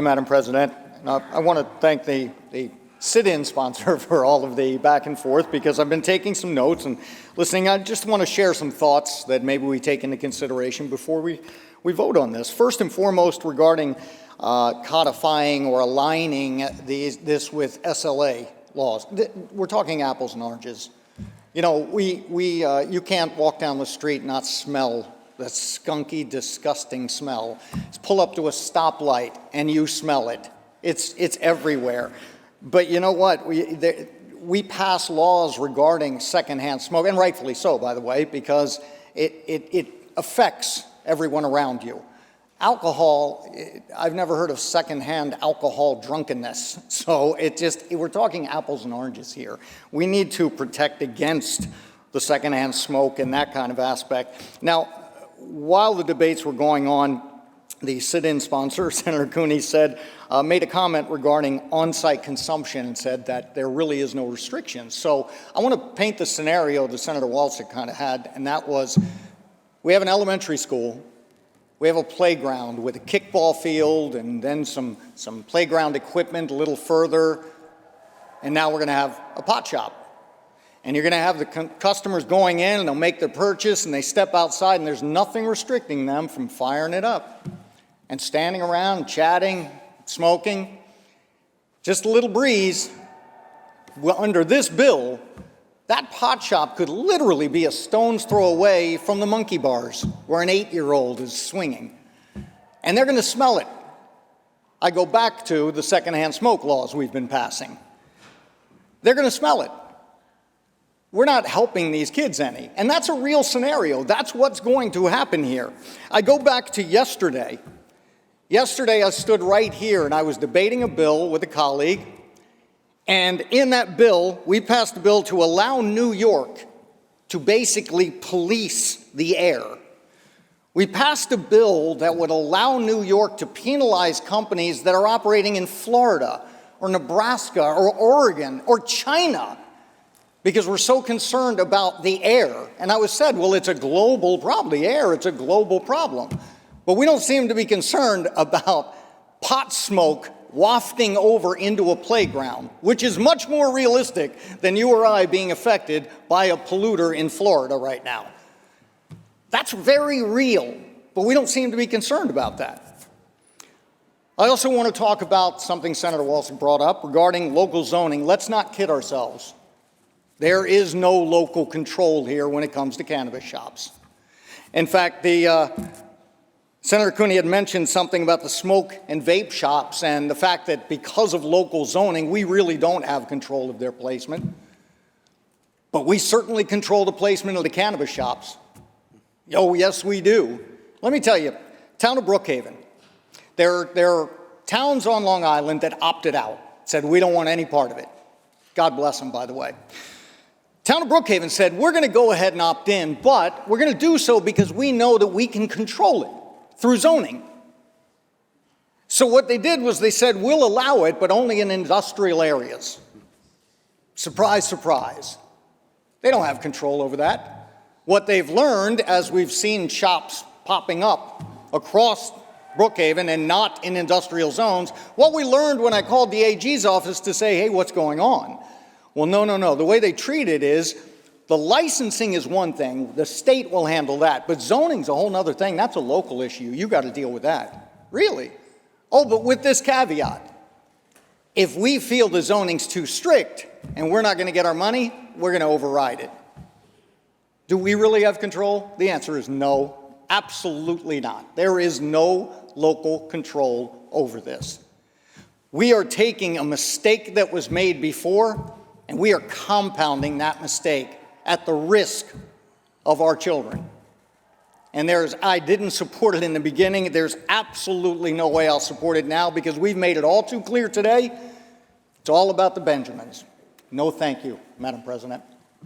Madam President. I want to thank the sit-in sponsor for all of the back and forth, because I've been taking some notes and listening. I just want to share some thoughts that maybe we take into consideration before we vote on this. First and foremost, regarding codifying or aligning this with SLA laws. We're talking apples and oranges. You know, you can't walk down the street and not smell the skunky, disgusting smell. Just pull up to a stoplight and you smell it. It's everywhere. But you know what? We pass laws regarding secondhand smoke, and rightfully so, by the way, because it affects everyone around you. Alcohol, I've never heard of secondhand alcohol drunkenness. So we're talking apples and oranges here. We need to protect against the secondhand smoke and that kind of aspect. Now, while the debates were going on, the sit-in sponsor, Senator Cooney, made a comment regarding on-site consumption and said that there really is no restrictions. So I want to paint the scenario that Senator Walczyk kind of had, and that was, we have an elementary school, we have a playground with a kickball field and then some playground equipment a little further, and now we're going to have a pot shop. And you're going to have the customers going in and they'll make their purchase and they step outside and there's nothing restricting them from firing it up and standing around, chatting, smoking. Just a little breeze. Well, under this bill, that pot shop could literally be a stone's throw away from the monkey bars where an 8-year-old is swinging. And they're going to smell it. I go back to the secondhand smoke laws we've been passing. They're going to smell it. We're not helping these kids any. And that's a real scenario. That's what's going to happen here. I go back to yesterday. Yesterday, I stood right here and I was debating a bill with a colleague. And in that bill, we passed a bill to allow New York to basically police the air. We passed a bill that would allow New York to penalize companies that are operating in Florida or Nebraska or Oregon or China, because we're so concerned about the air. And I was said, well, it's a global problem. The air, it's a global problem. But we don't seem to be concerned about pot smoke wafting over into a playground, which is much more realistic than you or I being affected by a polluter in Florida right now. That's very real, but we don't seem to be concerned about that. I also want to talk about something Senator Walczyk brought up regarding local zoning. Let's not kid ourselves. There is no local control here when it comes to cannabis shops. In fact, Senator Cooney had mentioned something about the smoke and vape shops and the fact that because of local zoning, we really don't have control of their placement. But we certainly control the placement of the cannabis shops. Oh, yes, we do. Let me tell you, town of Brookhaven, there are towns on Long Island that opted out, said we don't want any part of it. God bless them, by the way. Town of Brookhaven said, we're going to go ahead and opt in, but we're going to do so because we know that we can control it through zoning. So what they did was they said, we'll allow it, but only in industrial areas. Surprise, surprise. They don't have control over that. What they've learned, as we've seen shops popping up across Brookhaven and not in industrial zones, what we learned when I called the AG's office to say, hey, what's going on? Well, no. The way they treat it is the licensing is one thing. The state will handle that. But zoning's a whole other thing. That's a local issue. You got to deal with that. Really? Oh, but with this caveat. If we feel the zoning's too strict and we're not going to get our money, we're going to override it. Do we really have control? The answer is no. Absolutely not. There is no local control over this. We are taking a mistake that was made before, and we are compounding that mistake at the risk of our children. And I didn't support it in the beginning. There's absolutely no way I'll support it now because we've made it all too clear today. It's all about the Benjamins. No thank you, Madam President.